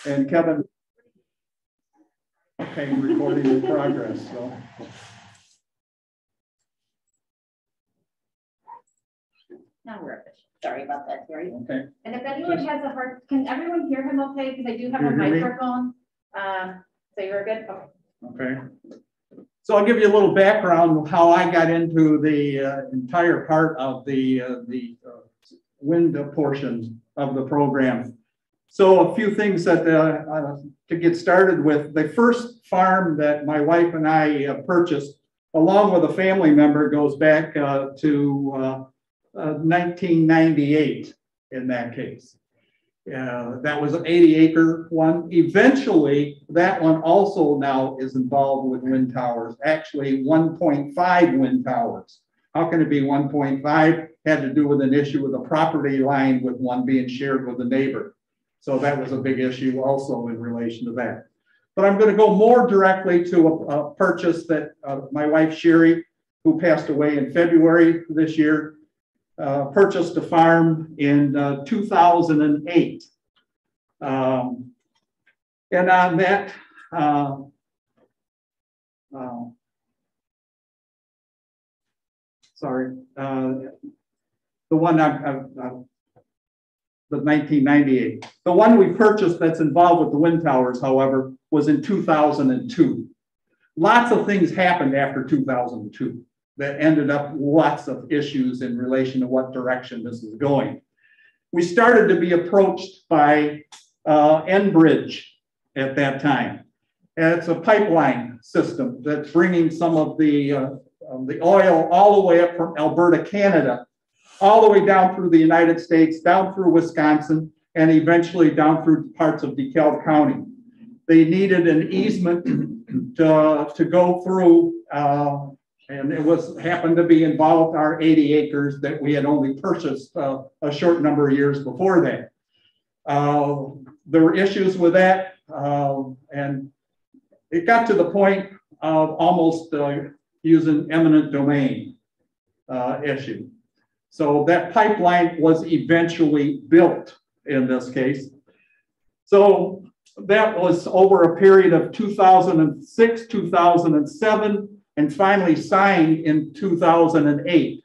And Kevin, okay, recording in progress. So. Now we're official. Sorry about that, Terry. Okay. And if anyone has a hard, can everyone hear him okay? Because I do have a microphone. So you're good? Okay. So I'll give you a little background of how I got into the entire part of the wind portion of the program. So a few things that to get started with. The first farm that my wife and I purchased, along with a family member, goes back to 1998 in that case. That was an 80-acre one. Eventually, that one also now is involved with wind towers, actually 1.5 wind towers. How can it be 1.5? Had to do with an issue with a property line with one being shared with a neighbor. So that was a big issue also in relation to that. But I'm going to go more directly to a purchase that my wife, Sherry, who passed away in February this year, purchased a farm in 2008. And on that, the one the 1998. The one we purchased that's involved with the wind towers, however, was in 2002. Lots of things happened after 2002 that ended up lots of issues in relation to what direction this is going. We started to be approached by Enbridge at that time. And it's a pipeline system that's bringing some of the oil all the way up from Alberta, Canada, all the way down through the United States, down through Wisconsin, and eventually down through parts of DeKalb County. They needed an easement to go through, and it happened to be involved our 80 acres that we had only purchased a short number of years before that. There were issues with that, and it got to the point of almost using eminent domain issue. So that pipeline was eventually built in this case. So that was over a period of 2006, 2007, and finally signed in 2008.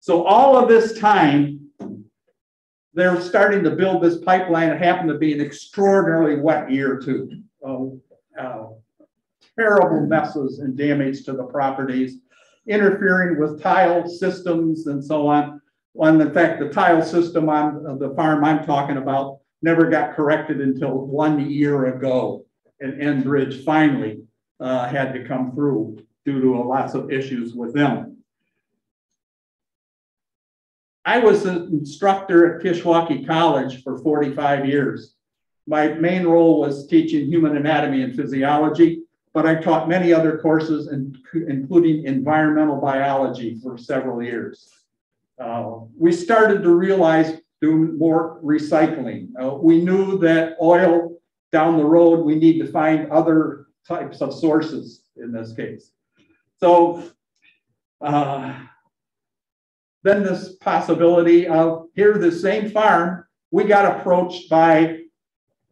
So all of this time, they're starting to build this pipeline. It happened to be an extraordinarily wet year too. Terrible messes and damage to the properties, interfering with tile systems and so on. When in fact, the tile system on the farm I'm talking about never got corrected until 1 year ago. And Enbridge finally had to come through due to lots of issues with them. I was an instructor at Kishwaukee College for 45 years. My main role was teaching human anatomy and physiology, but I taught many other courses, including environmental biology for several years. We started to realize doing more recycling. We knew that oil down the road, we need to find other types of sources in this case. So then this possibility of here, the same farm, we got approached by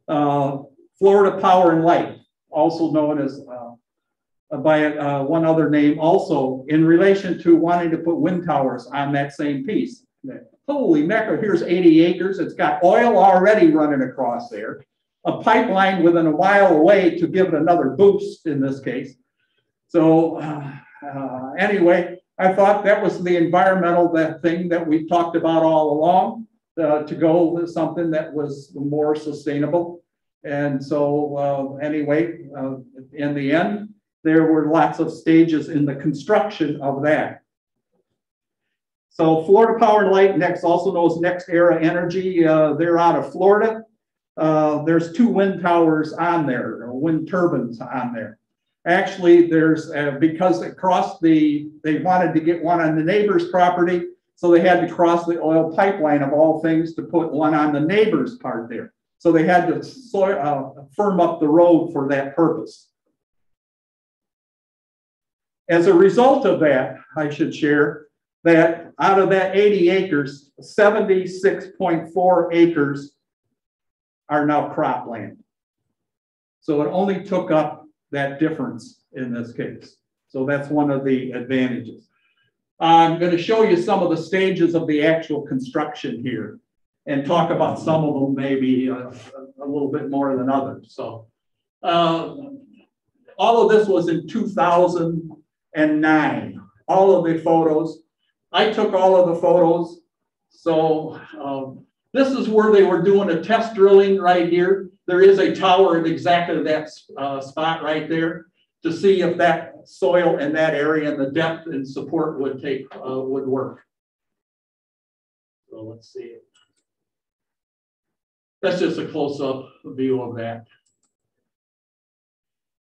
Florida Power and Light, also known as by one other name also, in relation to wanting to put wind towers on that same piece. Holy mackerel, here's 80 acres. It's got oil already running across there, a pipeline within a mile away to give it another boost in this case. So anyway, I thought that was the environmental thing that we talked about all along, to go with something that was more sustainable. And so anyway, in the end, there were lots of stages in the construction of that. So Florida Power and Light, next, also known as Next Era Energy, they're out of Florida. There's 2 wind towers on there, or wind turbines on there. Actually, there's, because they wanted to get one on the neighbor's property, so they had to cross the oil pipeline of all things to put one on the neighbor's part there. So they had to firm up the road for that purpose. As a result of that, I should share that out of that 80 acres, 76.4 acres are now cropland. So it only took up that difference in this case. So that's one of the advantages. I'm going to show you some of the stages of the actual construction here and talk about some of them maybe a little bit more than others. So all of this was in 2009, all of the photos. I took all of the photos. So this is where they were doing a test drilling right here. There is a tower at exactly that spot right there to see if that soil in that area and the depth and support would work. So let's see. That's just a close-up view of that.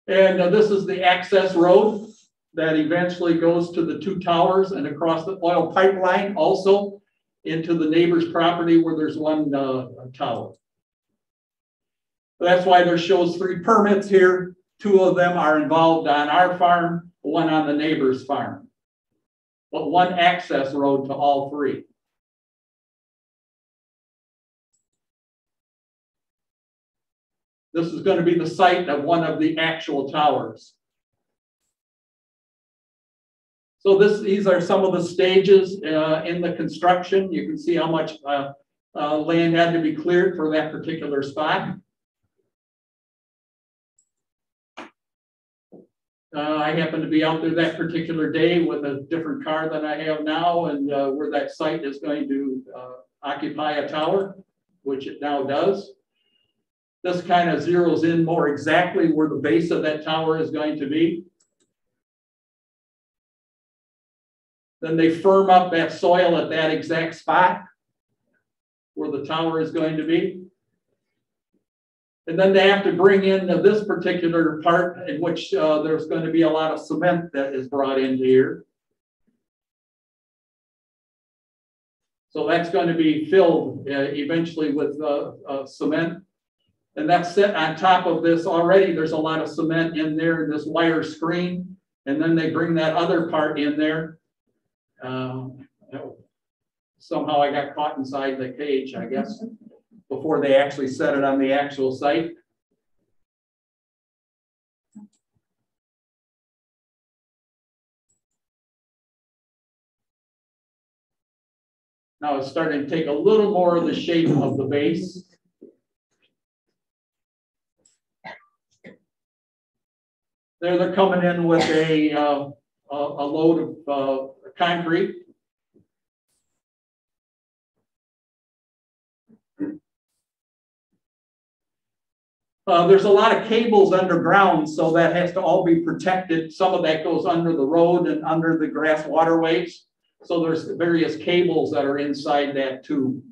And this is the access road that eventually goes to the two towers and across the oil pipeline also into the neighbor's property where there's one tower. That's why there shows 3 permits here. 2 of them are involved on our farm, 1 on the neighbor's farm. But 1 access road to all 3. This is going to be the site of one of the actual towers. So these are some of the stages in the construction. You can see how much land had to be cleared for that particular spot. I happened to be out there that particular day with a different car than I have now, and where that site is going to occupy a tower, which it now does. This kind of zeroes in more exactly where the base of that tower is going to be. Then they firm up that soil at that exact spot where the tower is going to be. And then they have to bring in this particular part in which there's going to be a lot of cement that is brought into here. So that's going to be filled eventually with cement. And that's set on top of this already. There's a lot of cement in there in this wire screen. And then they bring that other part in there. Somehow I got caught inside the cage, I guess, before they actually set it on the actual site. Now it's starting to take a little more of the shape of the base. There they're coming in with a load of concrete. There's a lot of cables underground, so that has to all be protected. Some of that goes under the road and under the grass waterways. So there's various cables that are inside that too.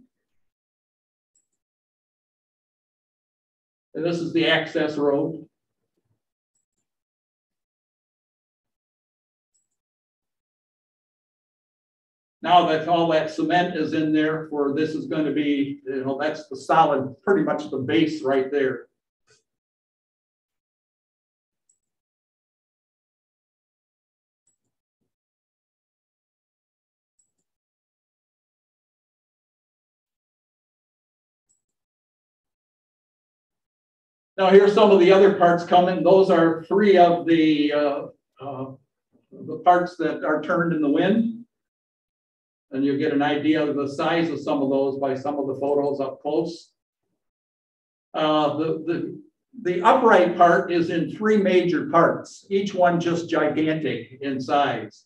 And this is the access road. Now that all that cement is in there for this is going to be, that's the solid, pretty much the base right there. Now here's some of the other parts coming. Those are 3 of the parts that are turned in the wind. And you'll get an idea of the size of some of those by some of the photos up close. The upright part is in 3 major parts, each one just gigantic in size.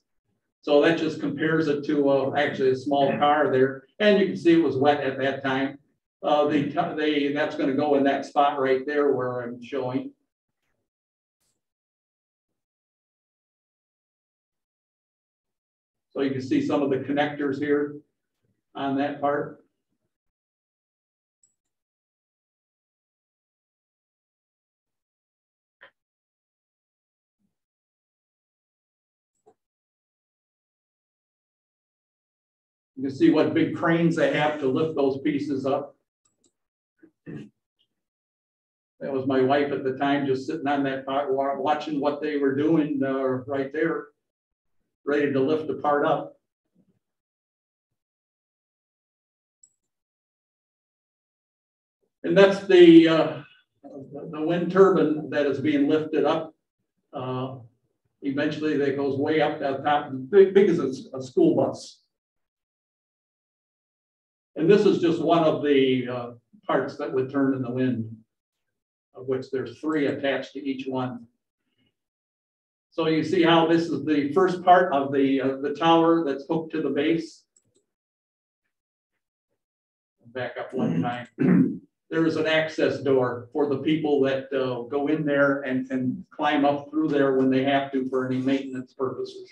So that just compares it to actually a small car there. And you can see it was wet at that time. That's going to go in that spot right there where I'm showing. So you can see some of the connectors here on that part. You can see what big cranes they have to lift those pieces up. That was my wife at the time, just sitting on that part, watching what they were doing right there, ready to lift the part up. And that's the the wind turbine that is being lifted up. Eventually, that goes way up to the top, big as a school bus. And this is just one of the parts that would turn in the wind, of which there's 3 attached to each one. So you see how this is the first part of the tower that's hooked to the base. Back up one time. There is an access door for the people that go in there and can climb up through there when they have to for any maintenance purposes.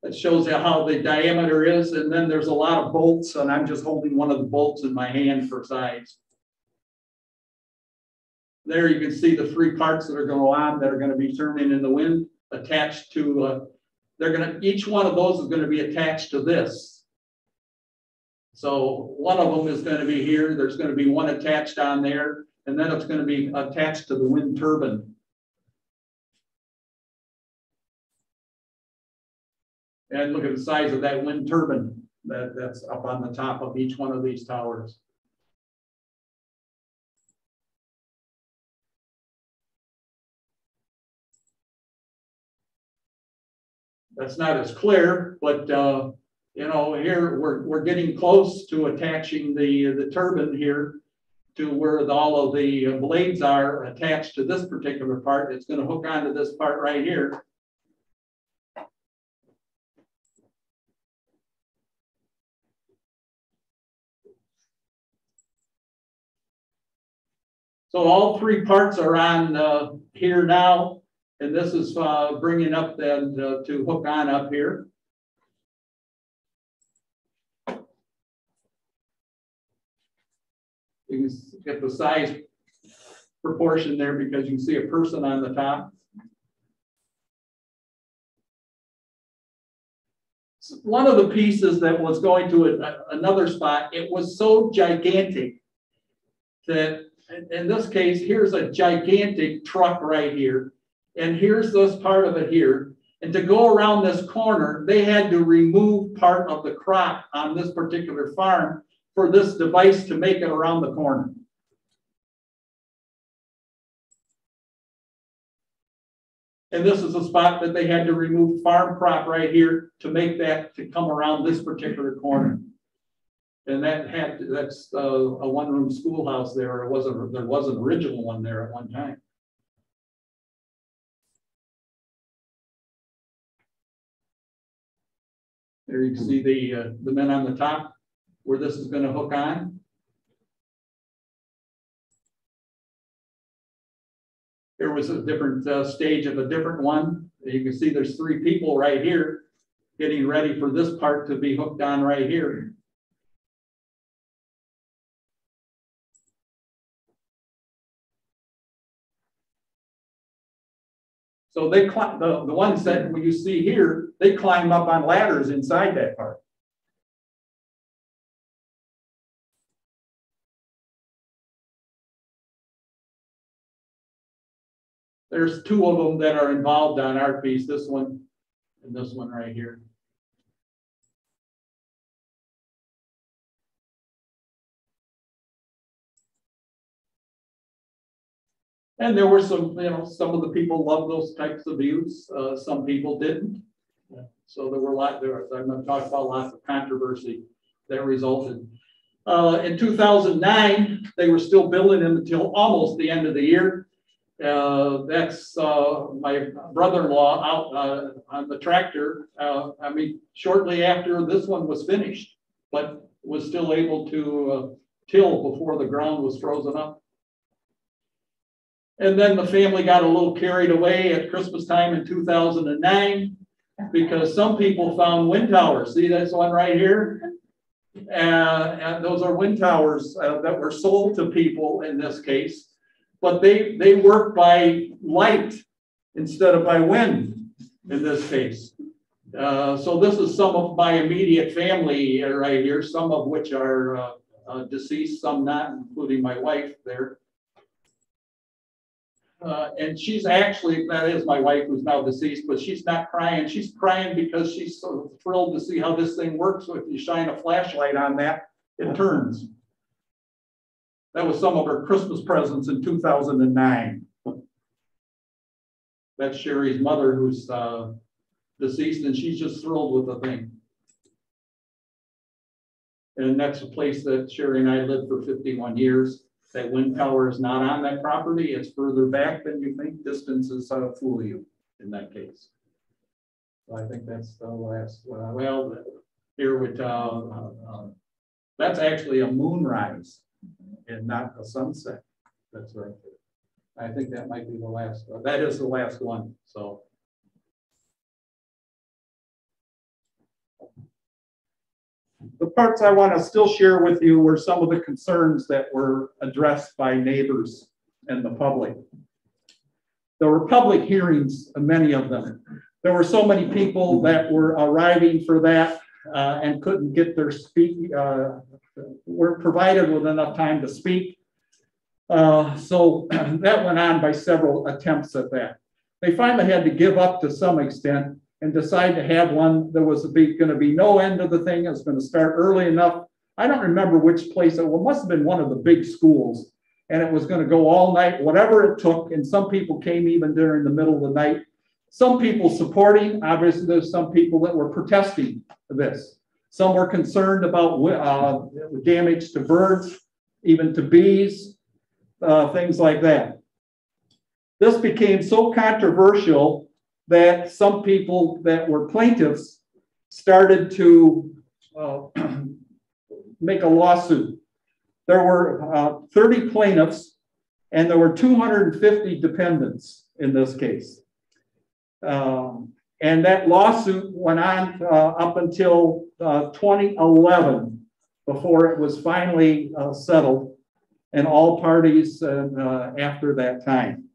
That shows you how the diameter is, and then there's a lot of bolts, and I'm just holding one of the bolts in my hand for size. There you can see the 3 parts that are going to go on that are going to be turning in the wind, attached to, each one of those is going to be attached to this. So one of them is going to be here, there's going to be one attached on there, and then it's going to be attached to the wind turbine. And look at the size of that wind turbine that's up on the top of each one of these towers. That's not as clear, but you know, here we're getting close to attaching the turbine here to where all of the blades are attached to this particular part. It's going to hook onto this part right here. So all 3 parts are on here now, and this is bringing up then to hook on up here. You can get the size proportion there because you can see a person on the top. One of the pieces that was going to another spot, it was so gigantic that in this case, here's a gigantic truck right here. And here's this part of it here. And to go around this corner, they had to remove part of the crop on this particular farm for this device to make it around the corner. And this is a spot that they had to remove farm crop right here to make that to come around this particular corner. And that's a 1-room schoolhouse there. There was an original one there at one time. There you can see the men on the top where this is going to hook on. There was a different stage of a different one. You can see there's 3 people right here getting ready for this part to be hooked on right here. So they climb, the ones that you see here, they climb up on ladders inside that part. There's 2 of them that are involved on our piece, this one and this one right here. And there were some, some of the people loved those types of views. Some people didn't. So there were a lot there. I'm going to talk about lots of controversy that resulted. In 2009, they were still building them until almost the end of the year. That's my brother-in-law out on the tractor. I mean, shortly after this one was finished, but was still able to till before the ground was frozen up. And then the family got a little carried away at Christmas time in 2009 because some people found wind towers. See this one right here? And those are wind towers that were sold to people in this case, but they work by light instead of by wind in this case. So this is some of my immediate family right here, some of which are deceased, some not, including my wife there. And she's actually, that is my wife who's now deceased, but she's not crying. She's crying because she's so thrilled to see how this thing works. So if you shine a flashlight on that, It turns. That was some of her Christmas presents in 2009. That's Sherry's mother, who's deceased, and she's just thrilled with the thing. And that's a place that Sherry and I lived for 51 years. That wind tower is not on that property. It's further back than you think. Distances fool you in that case. So I think that's the last, well, here with, that's actually a moonrise and not a sunset. That's right there. I think that might be the last, that is the last one, so. The parts I want to still share with you were some of the concerns that were addressed by neighbors and the public. There were public hearings, many of them. There were so many people that were arriving for that and couldn't get their weren't provided with enough time to speak. So that went on by several attempts at that. They finally had to give up to some extent and decide to have one. There was going to be no end to the thing. It was going to start early enough. I don't remember which place. It must have been one of the big schools. And it was going to go all night, whatever it took. And some people came even during the middle of the night. Some people supporting. Obviously, there's some people that were protesting this. Some were concerned about damage to birds, even to bees, things like that. This became so controversial that some people that were plaintiffs started to make a lawsuit. There were 30 plaintiffs and there were 250 dependents in this case. And that lawsuit went on up until 2011 before it was finally settled, and all parties after that time.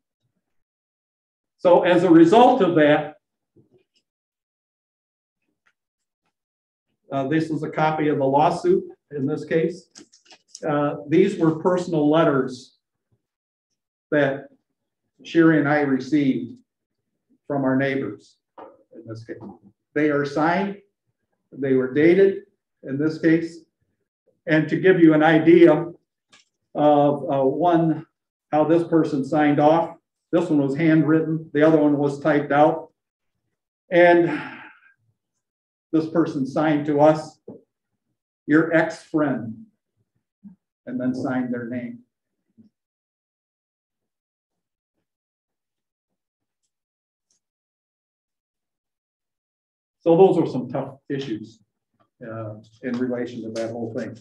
So as a result of that, this is a copy of the lawsuit in this case. These were personal letters that Sherry and I received from our neighbors in this case. They are signed, they were dated in this case. And to give you an idea of how this person signed off, this one was handwritten, the other one was typed out. And this person signed to us, your ex-friend, and then signed their name. So those are some tough issues in relation to that whole thing.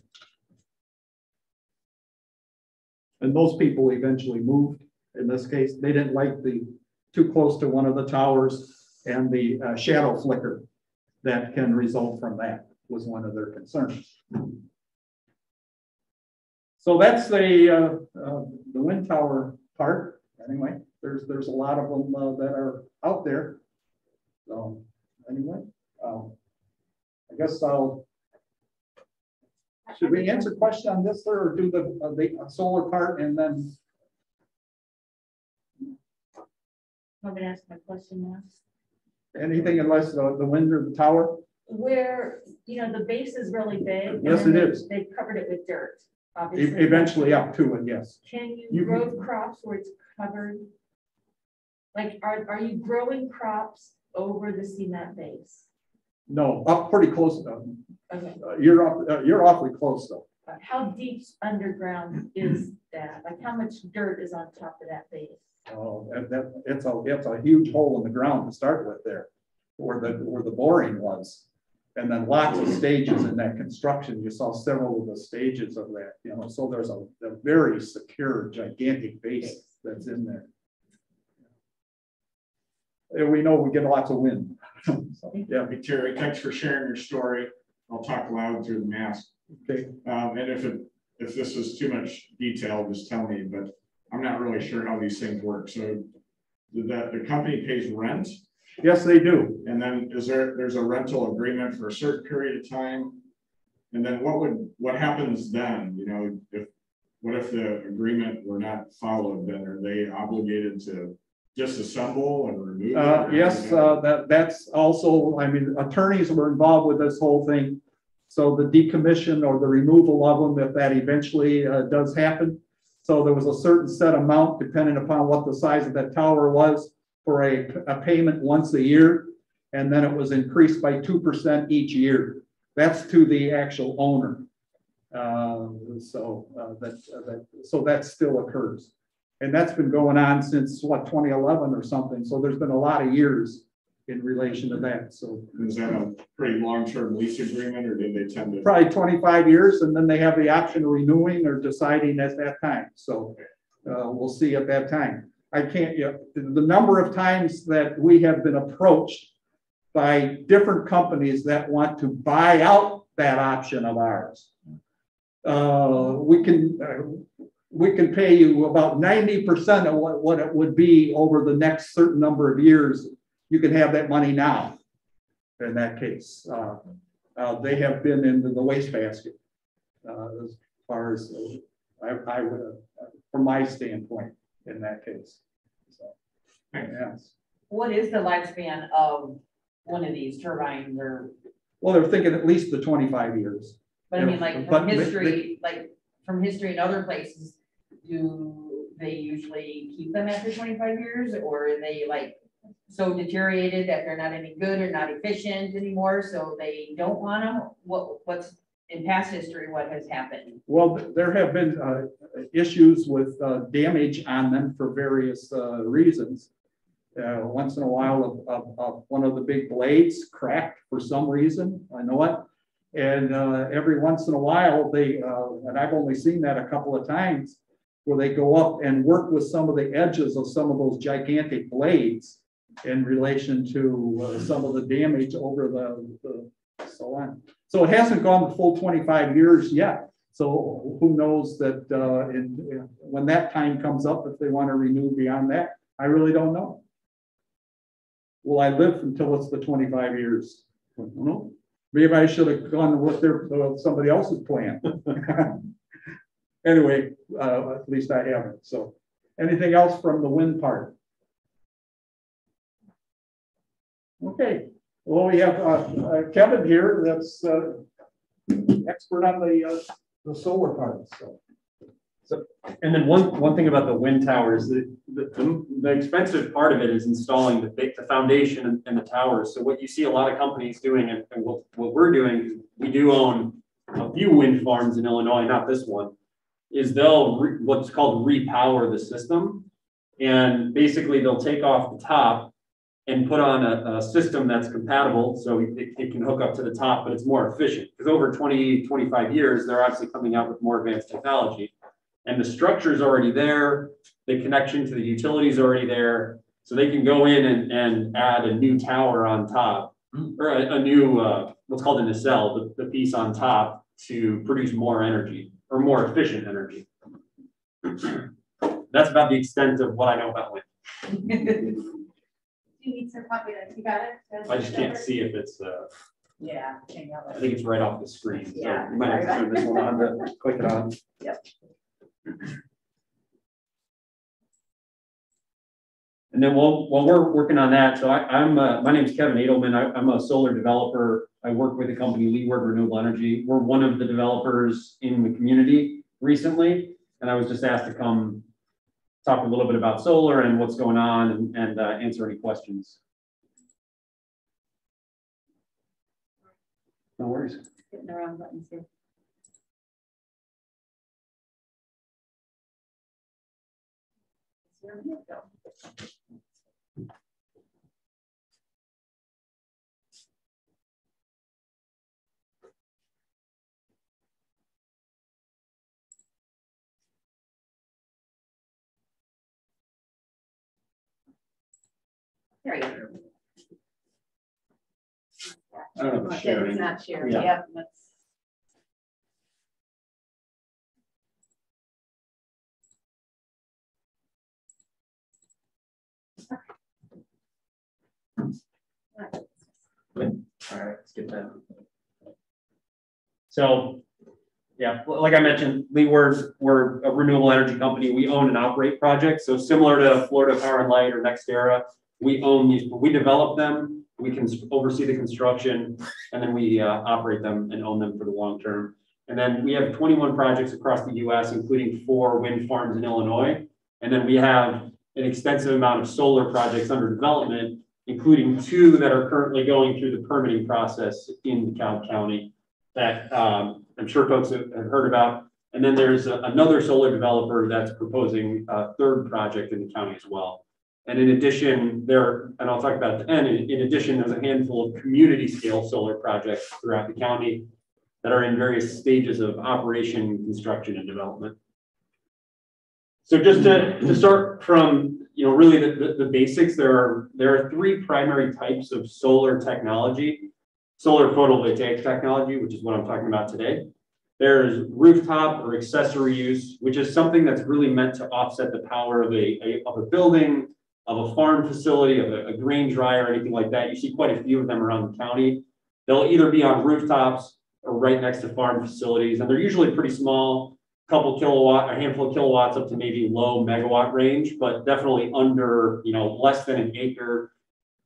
And those people eventually moved. In this case, they didn't like the too close to one of the towers, and the shadow flicker that can result from that was one of their concerns. So that's the wind tower part. Anyway, there's a lot of them that are out there. So anyway, I guess should we answer question on this or do the solar part and then? I'm going to ask my question now. Anything unless the wind or the tower? Where, the base is really big. Yes, it is. They've covered it with dirt, obviously. Eventually up to it, yes. Can you grow crops where it's covered? Like, are you growing crops over the cement base? No, up pretty close though. Okay. You're awfully close though. How deep underground is that? Like, how much dirt is on top of that base? Oh, it's a huge hole in the ground to start with there, where the boring was, and then lots of stages in that construction. You saw several of the stages of that, So there's a very secure, gigantic base that's in there. And we know we get lots of wind. So, yeah. Hey, Terry, thanks for sharing your story. I'll talk loud through the mask. Okay. And if this is too much detail, just tell me. But I'm not really sure how these things work. So the company pays rent? Yes, they do. And then there's a rental agreement for a certain period of time? And then what happens then? What if the agreement were not followed? Then are they obligated to disassemble and remove it? Yes, that's also, attorneys were involved with this whole thing. So the decommission or the removal of them, if that eventually does happen. So there was a certain set amount depending upon what the size of that tower was for a payment once a year. And then it was increased by 2% each year. That's to the actual owner. So that still occurs. And that's been going on since what, 2011 or something. So there's been a lot of years in relation to that. So Is that a pretty long-term lease agreement, or did they tend to? probably 25 years, and then they have the option of renewing or deciding at that time. So we'll see at that time. I can't, the number of times that we have been approached by different companies that want to buy out that option of ours. We can pay you about 90% of what it would be over the next certain number of years. You can have that money now. In that case, they have been into the wastebasket as far as I would, from my standpoint, in that case. So, yes. What is the lifespan of one of these turbines, or? Well, they're thinking at least the 25 years. But I mean, like from history, in other places, do they usually keep them after 25 years, or are they like so deteriorated that they're not any good or not efficient anymore, so they don't want them? What's in past history, what has happened? Well, there have been issues with damage on them for various reasons. Once in a while, one of the big blades cracked for some reason. I know it. And every once in a while, and I've only seen that a couple of times, where they go up and work with some of the edges of some of those gigantic blades in relation to some of the damage over the so on. So it hasn't gone the full 25 years yet. So who knows that when that time comes up, if they want to renew beyond that, I really don't know. Will I live until it's the 25 years? I don't know. Maybe I should have gone with somebody else's plan. Anyway, at least I haven't. So anything else from the wind part? Okay. Well, we have Kevin here that's expert on the solar part. So, and then one thing about the wind towers, the expensive part of it is installing the foundation and the towers. So what you see a lot of companies doing, and what we're doing, we do own a few wind farms in Illinois, not this one, is they'll what's called repower the system. And basically they'll take off the top and put on a system that's compatible, so it can hook up to the top, but it's more efficient. Because over 25 years, they're obviously coming out with more advanced technology. And the structure is already there, the connection to the utility is already there, so they can go in and add a new tower on top, or a new, what's called a nacelle, the piece on top, to produce more energy, or more efficient energy. That's about the extent of what I know about wind. You need some copy that you got it? I just can't see if it's, Yeah. I think it's right off the screen. So Yeah. you might have to turn this one on to click it on. Yep. And then while we're working on that, so I'm my name's Kevin Adelman. I'm a solar developer. I work with the company Leeward Renewable Energy. We're one of the developers in the community recently, and I was just asked to come talk a little bit about solar and what's going on, and answer any questions. No worries. Hitting the wrong buttons here. Here we go. There you go. I don't know if it's sharing. It's not sharing. Yeah. Yep, that's. All right, let's get that. So, yeah, like I mentioned, Leeward, we're a renewable energy company. We own and operate projects. So similar to Florida Power and Light or NextEra, we own these, we develop them, We can oversee the construction, and then we operate them and own them for the long term. And then we have 21 projects across the US, including 4 wind farms in Illinois. And then we have an extensive amount of solar projects under development, including 2 that are currently going through the permitting process in DeKalb County that I'm sure folks have heard about. And then there's another solar developer that's proposing a 3rd project in the county as well. And in addition, and I'll talk about it at the end, in addition, there's a handful of community scale solar projects throughout the county that are in various stages of operation, construction, and development. So just to start from, really the basics, there are 3 primary types of solar technology. Solar photovoltaic technology, which is what I'm talking about today. There's rooftop or accessory use, which is something that's really meant to offset the power of a building, of a farm facility, of a grain dryer, or anything like that. You see quite a few of them around the county. They'll either be on rooftops or right next to farm facilities, and they're usually pretty small, a handful of kilowatts up to maybe low megawatt range, but definitely under, less than an acre,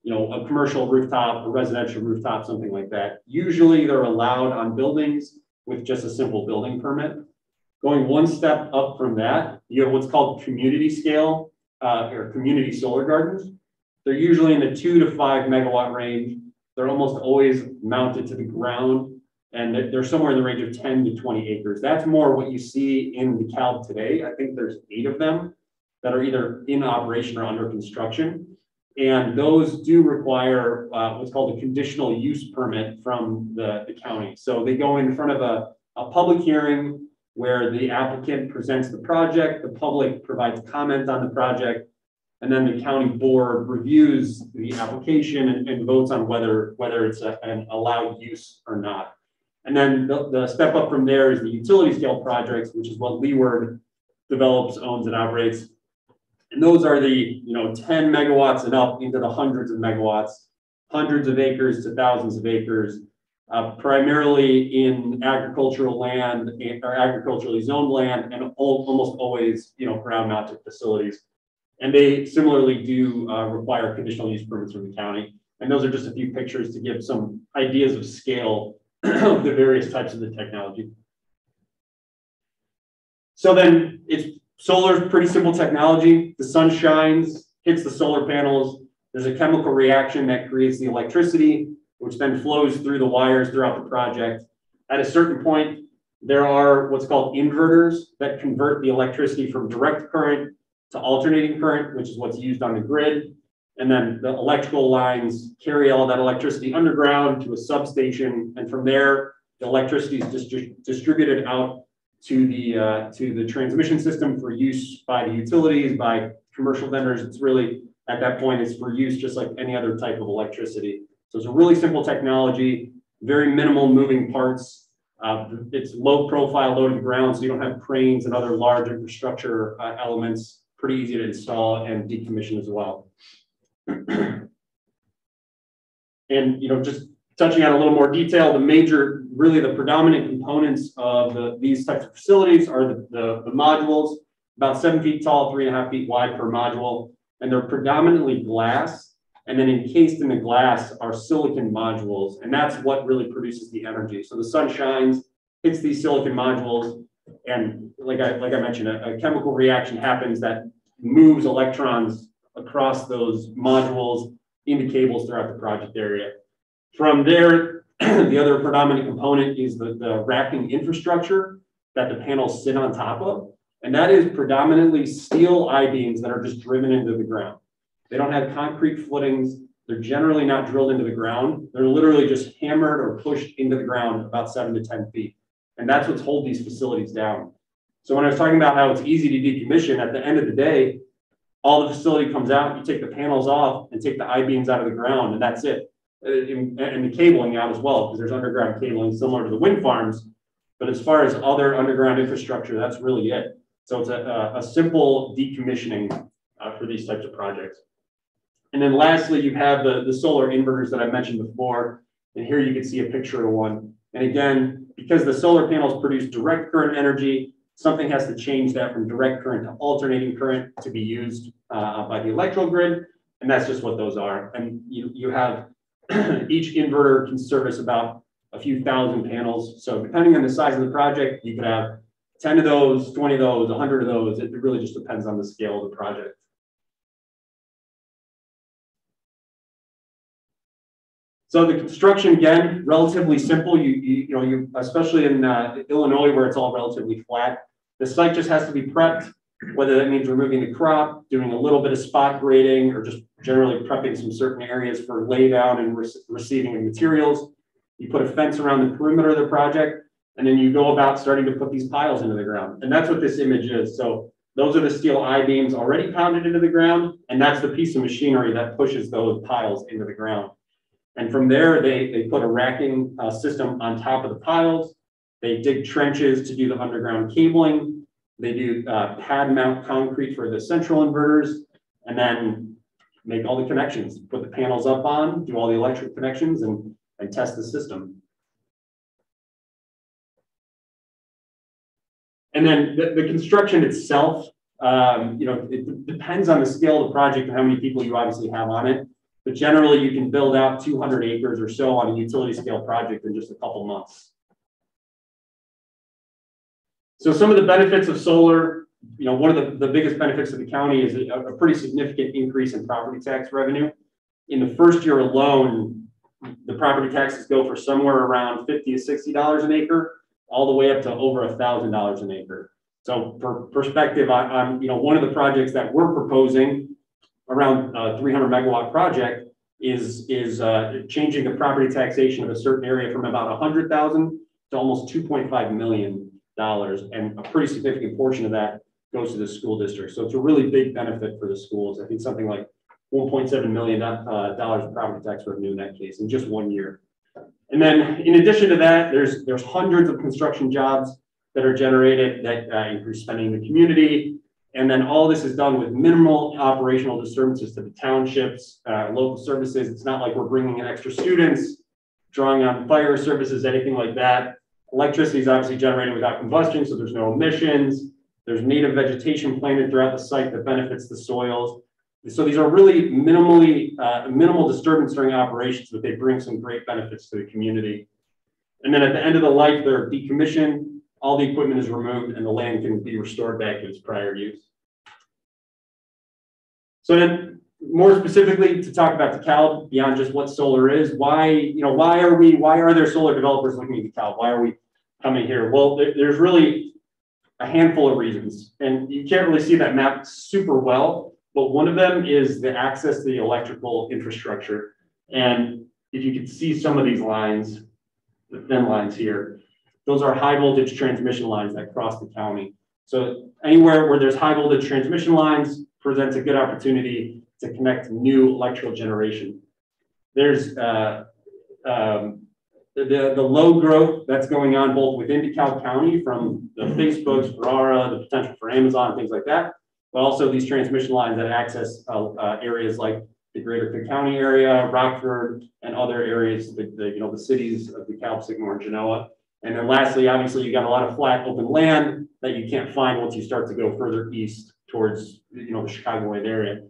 a commercial rooftop, a residential rooftop, something like that. Usually they're allowed on buildings with just a simple building permit. Going one step up from that, you have what's called community scale or community solar gardens. They're usually in the 2 to 5 megawatt range. They're almost always mounted to the ground, and they're somewhere in the range of 10 to 20 acres. That's more what you see in DeKalb today. I think there's 8 of them that are either in operation or under construction. And those do require what's called a conditional use permit from the county. So they go in front of a public hearing where the applicant presents the project, the public provides comment on the project, and then the county board reviews the application and votes on whether it's an allowed use or not. And then the step up from there is the utility scale projects, which is what Leeward develops, owns, and operates. And those are the 10 megawatts and up into the hundreds of megawatts, hundreds of acres to thousands of acres, primarily in agricultural land or agriculturally zoned land, and almost always ground mounted facilities. And they similarly do require conditional use permits from the county. And those are just a few pictures to give some ideas of scale of the various types of the technology. So then solar is pretty simple technology. The sun shines, hits the solar panels. There's a chemical reaction that creates the electricity, which then flows through the wires throughout the project. At a certain point, there are what's called inverters that convert the electricity from direct current to alternating current, which is what's used on the grid. And then the electrical lines carry all that electricity underground to a substation. And from there, the electricity is distributed out to the transmission system for use by the utilities, by commercial vendors. It's really, at that point, it's for use just like any other type of electricity. So it's a really simple technology, very minimal moving parts. It's low profile, low to the ground, so you don't have cranes and other large infrastructure elements. Pretty easy to install and decommission as well. And just touching on a little more detail, the predominant components of these types of facilities are the modules, about 7 feet tall, 3.5 feet wide per module, and they're predominantly glass. And then encased in the glass are silicon modules, and that's what really produces the energy. So the sun shines, hits these silicon modules, and like I mentioned, a chemical reaction happens that moves electrons across those modules into cables throughout the project area. From there, the other predominant component is the racking infrastructure that the panels sit on top of, and that is predominantly steel I-beams that are just driven into the ground. They don't have concrete footings. They're generally not drilled into the ground. They're literally just hammered or pushed into the ground about 7 to 10 feet. And that's what's holding these facilities down. So when I was talking about how it's easy to decommission, at the end of the day, all the facility comes out, you take the panels off and take the I-beams out of the ground, and that's it. And the cabling out as well, because there's underground cabling similar to the wind farms. But as far as other underground infrastructure, that's really it. So it's a simple decommissioning for these types of projects. And then lastly, you have the solar inverters that I mentioned before. And here you can see a picture of one. And again, because the solar panels produce direct current energy, something has to change that from direct current to alternating current to be used by the electrical grid. And that's just what those are. And you have Each inverter can service about a few thousand panels. So depending on the size of the project, you could have 10 of those, 20 of those, 100 of those. It really just depends on the scale of the project. So the construction, again, relatively simple. You especially in Illinois, where it's all relatively flat. The site just has to be prepped, whether that means removing the crop, doing a little bit of spot grading, or just generally prepping some certain areas for laydown and receiving of materials. You put a fence around the perimeter of the project, and then you go about starting to put these piles into the ground. And that's what this image is. So those are the steel I-beams already pounded into the ground, and that's the piece of machinery that pushes those piles into the ground. And from there, they put a racking system on top of the piles. They dig trenches to do the underground cabling. They do pad mount concrete for the central inverters, and then make all the connections, put the panels up on, do all the electric connections, and test the system. And then the construction itself, it depends on the scale of the project and how many people you obviously have on it. But generally, you can build out 200 acres or so on a utility scale project in just a couple months. So some of the benefits of solar, one of the biggest benefits of the county is a pretty significant increase in property tax revenue. In the first year alone, the property taxes go for somewhere around $50 to $60 an acre, all the way up to over $1,000 an acre. So for perspective, on one of the projects that we're proposing, around a 300 megawatt project, is changing the property taxation of a certain area from about 100,000 to almost $2.5 million, and a pretty significant portion of that goes to the school district. So it's a really big benefit for the schools. I think something like $1.7 million of property tax revenue in that case in just 1 year. And then in addition to that, there's hundreds of construction jobs that are generated that increase spending in the community. And then all this is done with minimal operational disturbances to the townships, local services. It's not like we're bringing in extra students, drawing on fire services, anything like that. Electricity is obviously generated without combustion, so there's no emissions. There's native vegetation planted throughout the site that benefits the soils. So these are really minimal disturbance during operations, but they bring some great benefits to the community. And then at the end of the life, they're decommissioned. All the equipment is removed and the land can be restored back to its prior use. So then more specifically to talk about DeKalb beyond just what solar is, why are there solar developers looking at DeKalb? Why are we coming here? Well, there's really a handful of reasons, and you can't really see that map super well, but one of them is the access to the electrical infrastructure. And if you can see some of these lines, the thin lines here, those are high voltage transmission lines that cross the county. So anywhere where there's high voltage transmission lines presents a good opportunity to connect new electrical generation. There's the load growth that's going on both within DeKalb County from the Facebooks, Ferrara, the potential for Amazon, things like that, but also these transmission lines that access areas like the greater Cook County area, Rockford, and other areas, the cities of DeKalb, Sycamore, and Genoa. And then lastly, obviously, you got a lot of flat open land that you can't find once you start to go further east towards, the Chicagoland area.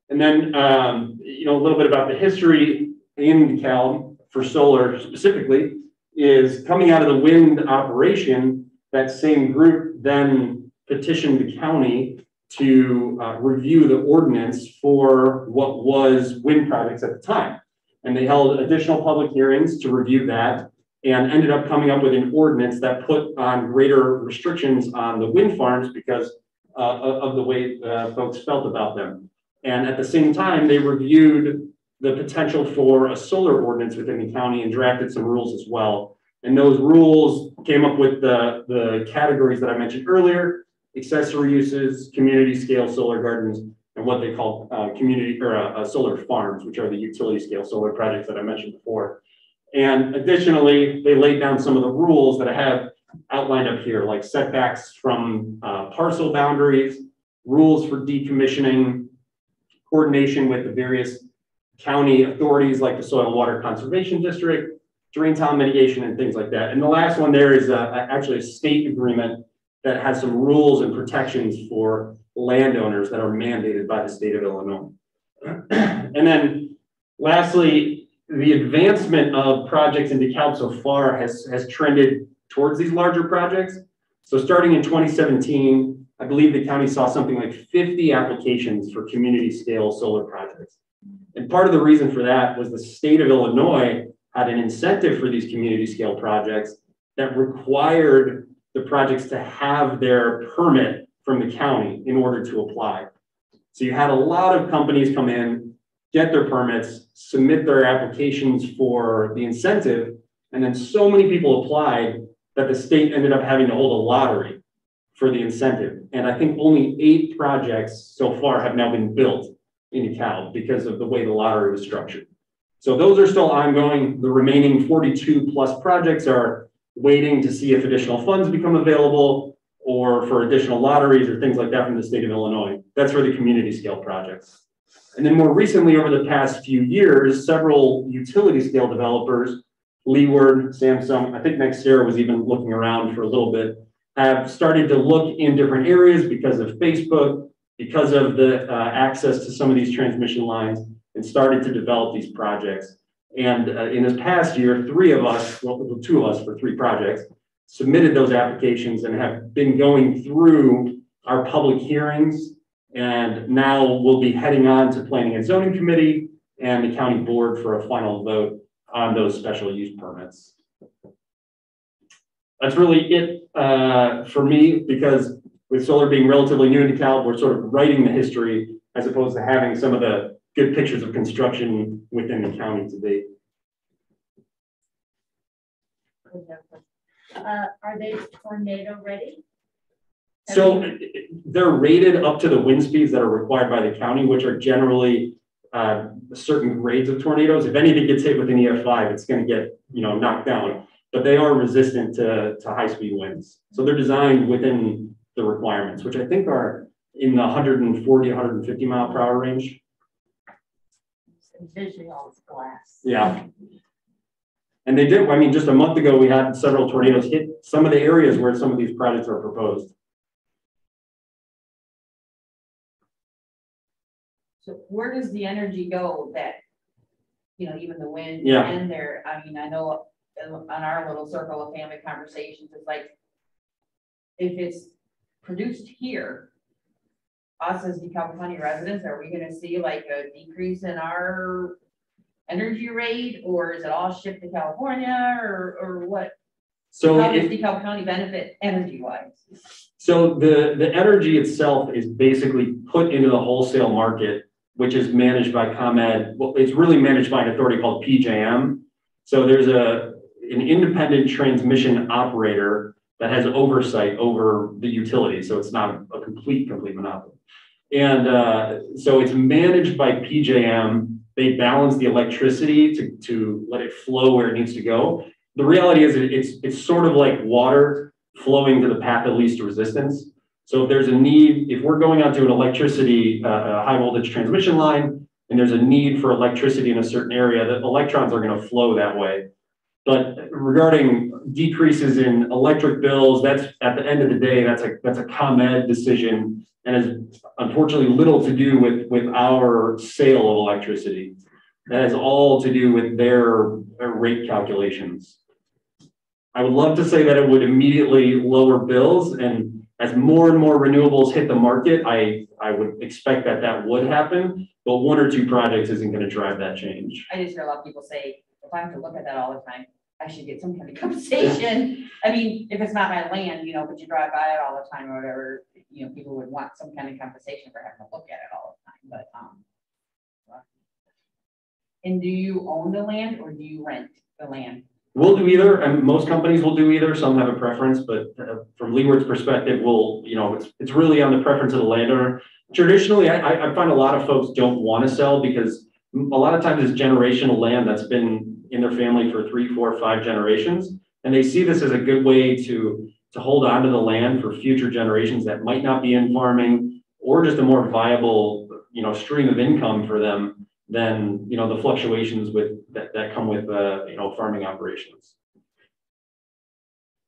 And then, a little bit about the history in DeKalb for solar specifically is coming out of the wind operation. That same group then petitioned the county to review the ordinance for what was wind projects at the time. And they held additional public hearings to review that, and ended up coming up with an ordinance that put on greater restrictions on the wind farms because of the way folks felt about them. And at the same time, they reviewed the potential for a solar ordinance within the county and drafted some rules as well. And those rules came up with the categories that I mentioned earlier: accessory uses, community scale solar gardens, and what they call community or solar farms, which are the utility scale solar projects that I mentioned before. And additionally, they laid down some of the rules that I have outlined up here, like setbacks from parcel boundaries, rules for decommissioning, coordination with the various county authorities like the Soil and Water Conservation District, drain tile mitigation, and things like that. And the last one there is actually a state agreement that has some rules and protections for landowners that are mandated by the state of Illinois. And then lastly, the advancement of projects in DeKalb so far has trended towards these larger projects. So starting in 2017, I believe the county saw something like 50 applications for community scale solar projects. And part of the reason for that was the state of Illinois had an incentive for these community scale projects that required the projects to have their permit from the county in order to apply. So you had a lot of companies come in, get their permits, submit their applications for the incentive, and then so many people applied that the state ended up having to hold a lottery for the incentive. And I think only 8 projects so far have now been built in DeKalb because of the way the lottery was structured. So those are still ongoing. The remaining 42 plus projects are waiting to see if additional funds become available or for additional lotteries or things like that from the state of Illinois. That's for the community scale projects. And then more recently, over the past few years, several utility scale developers, Leeward, Samsung, I think NextEra was even looking around for a little bit, have started to look in different areas because of Facebook, because of the access to some of these transmission lines, and started to develop these projects. And in this past year, 3 of us, well, 2 of us for 3 projects, submitted those applications and have been going through our public hearings. And now we'll be heading on to Planning and Zoning Committee and the county board for a final vote on those special use permits. That's really it for me, because with solar being relatively new in DeKalb, we're sort of writing the history as opposed to having some of the good pictures of construction within the county to date. Are they tornado ready? So they're rated up to the wind speeds that are required by the county, which are generally certain grades of tornadoes. If anything gets hit with an EF5, it's going to get, knocked down. But they are resistant to high-speed winds. So they're designed within the requirements, which I think are in the 140, 150 mile per hour range. Visual glass. Yeah. And they did, I mean, just a month ago, we had several tornadoes hit some of the areas where some of these projects are proposed. So where does the energy go that, even the wind Yeah. in there? I mean, I know on our little circle of family conversations, it's like, if it's produced here, us as DeKalb County residents, are we gonna see like a decrease in our energy rate, or is it all shipped to California, or what? So how does DeKalb County benefit energy wise? So the energy itself is basically put into the wholesale market, which is managed by ComEd. Well, it's really managed by an authority called PJM. So there's an independent transmission operator that has oversight over the utility. So it's not a complete monopoly. And so it's managed by PJM. They balance the electricity to let it flow where it needs to go. The reality is it's sort of like water flowing to the path of least resistance. So if there's a need, if we're going onto an electricity, high voltage transmission line, and there's a need for electricity in a certain area, the electrons are going to flow that way. But regarding decreases in electric bills, that's at the end of the day, that's a ComEd decision, and has unfortunately little to do with our sale of electricity. That has all to do with their rate calculations. I would love to say that it would immediately lower bills, and as more and more renewables hit the market, I would expect that would happen, but 1 or 2 projects isn't going to drive that change. I just hear a lot of people say, if I have to look at that all the time, I should get some kind of compensation. I mean, if it's not my land, but you drive by it all the time or whatever, people would want some kind of compensation for having to look at it all the time. But and do you own the land or do you rent the land? We'll do either, and most companies will do either. Some have a preference, but from Leeward's perspective, it's really on the preference of the landowner. Traditionally, I find a lot of folks don't want to sell because a lot of times it's generational land that's been in their family for 3, 4, 5 generations, and they see this as a good way to hold on to the land for future generations that might not be in farming, or just a more viable stream of income for them than the fluctuations that come with farming operations.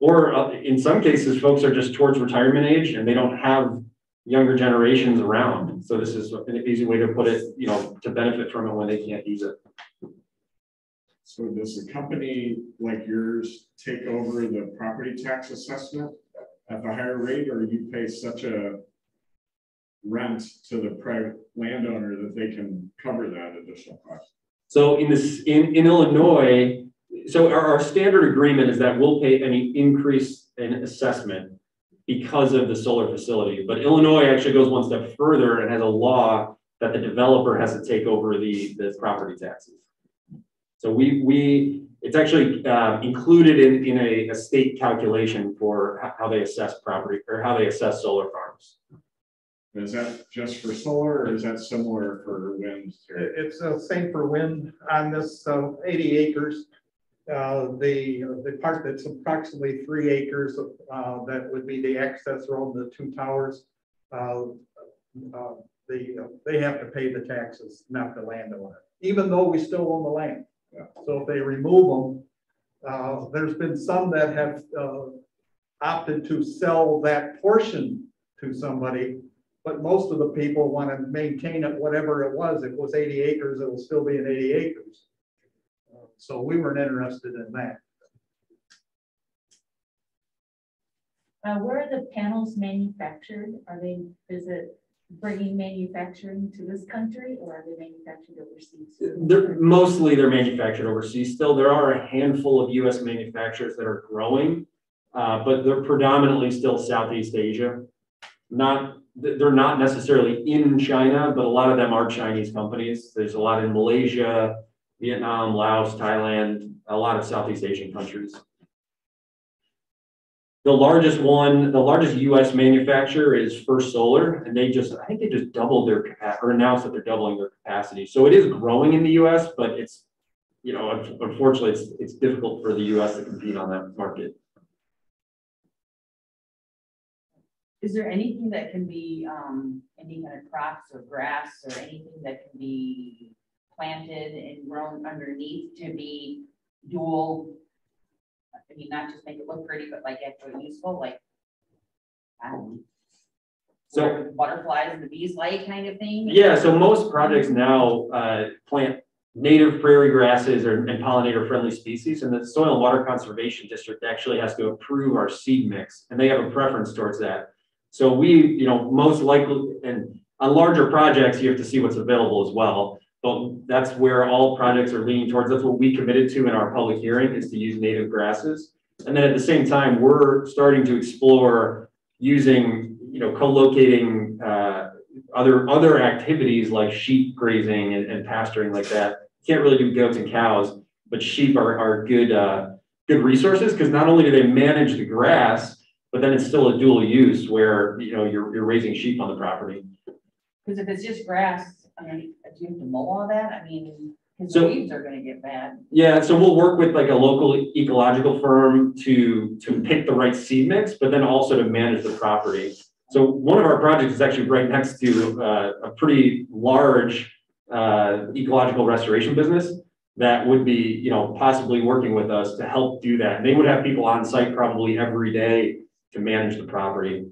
Or in some cases, folks are just towards retirement age and they don't have younger generations around. So this is an easy way to put it, to benefit from it when they can't use it. So does a company like yours take over the property tax assessment at the higher rate, or you pay such a rent to the private landowner that they can cover that additional cost? So in Illinois, so our standard agreement is that we'll pay any increase in assessment because of the solar facility. But Illinois actually goes one step further and has a law that the developer has to take over the property taxes. So it's actually included in a state calculation for how they assess property or how they assess solar farms. Is that just for solar, or is that similar for wind? It's the same for wind on this 80 acres. The part that's approximately 3 acres, that would be the access road, the 2 towers. They have to pay the taxes, not the landowner, even though we still own the land. Yeah. So if they remove them, there's been some that have opted to sell that portion to somebody, but most of the people want to maintain it whatever it was. If it was 80 acres, it will still be an 80 acres. So we weren't interested in that. Where are the panels manufactured? Is it bringing manufacturing to this country, or are they manufactured overseas? They're manufactured overseas. Still, there are a handful of U.S. manufacturers that are growing, but they're predominantly still Southeast Asia. They're not necessarily in China, but a lot of them are Chinese companies. There's a lot in Malaysia, Vietnam, Laos, Thailand, a lot of Southeast Asian countries. The largest U.S. manufacturer is First Solar, and I think they just doubled their capacity, or announced that they're doubling their capacity. So it is growing in the U.S., but it's, unfortunately, it's difficult for the U.S. to compete on that market. Is there anything that can be, any kind of crops or grass or anything that can be planted and grown underneath to be dual? I mean, not just make it look pretty, but like actually useful, like, I don't know. So butterflies and the bees like kind of thing? Yeah, so most projects now plant native prairie grasses and pollinator friendly species, and the Soil and Water Conservation District actually has to approve our seed mix, and they have a preference towards that. So we, most likely, and on larger projects, you have to see what's available as well. But that's where all projects are leaning towards. That's what we committed to in our public hearing, is to use native grasses. And then at the same time, we're starting to explore using, co-locating other activities like sheep grazing and pasturing like that. You can't really do goats and cows, but sheep are good resources, because not only do they manage the grass, but then it's still a dual use where you're raising sheep on the property. Because if it's just grass, do you have to mow all that? I mean, because So, the weeds are going to get bad. Yeah, so we'll work with like a local ecological firm to pick the right seed mix, but then also to manage the property. So one of our projects is actually right next to a pretty large ecological restoration business that would be, possibly working with us to help do that. And they would have people on site probably every day to manage the property.